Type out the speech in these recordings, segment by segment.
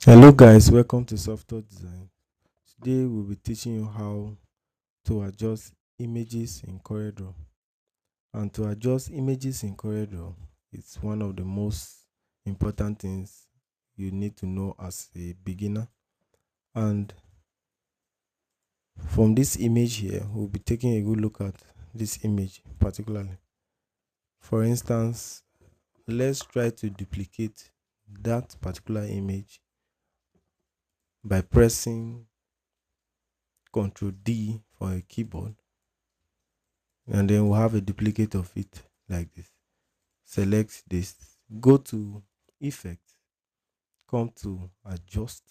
Hello guys, welcome to Software Design. Today we'll be teaching you how to adjust images in CorelDRAW. And to adjust images in CorelDRAW, it's one of the most important things you need to know as a beginner. And from this image here, we'll be taking a good look at this image particularly. For instance, let's try to duplicate that particular image by pressing Ctrl D for a keyboard, and then we'll have a duplicate of it like this. Select this, go to Effect, come to Adjust,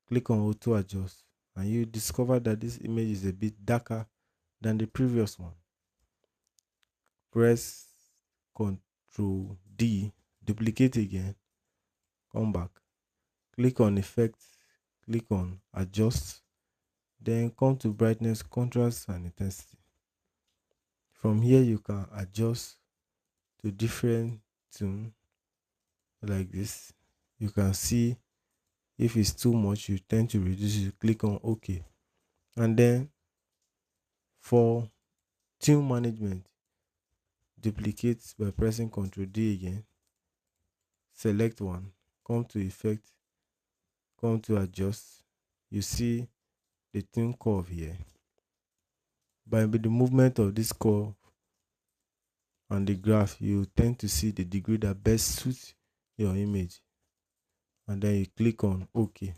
click on Auto Adjust, and you discover that this image is a bit darker than the previous one. Press Ctrl D, duplicate again, come back, click on Effect, click on Adjust, then come to Brightness, Contrast, and Intensity. From here you can adjust to different tune like this. You can see if it's too much, you tend to reduce it. Click on OK. And then for tune management, duplicate by pressing Ctrl D again, select one, come to Effect, come to Adjust. You see the tune curve here. By the movement of this curve and the graph, you tend to see the degree that best suits your image, and then you click on OK.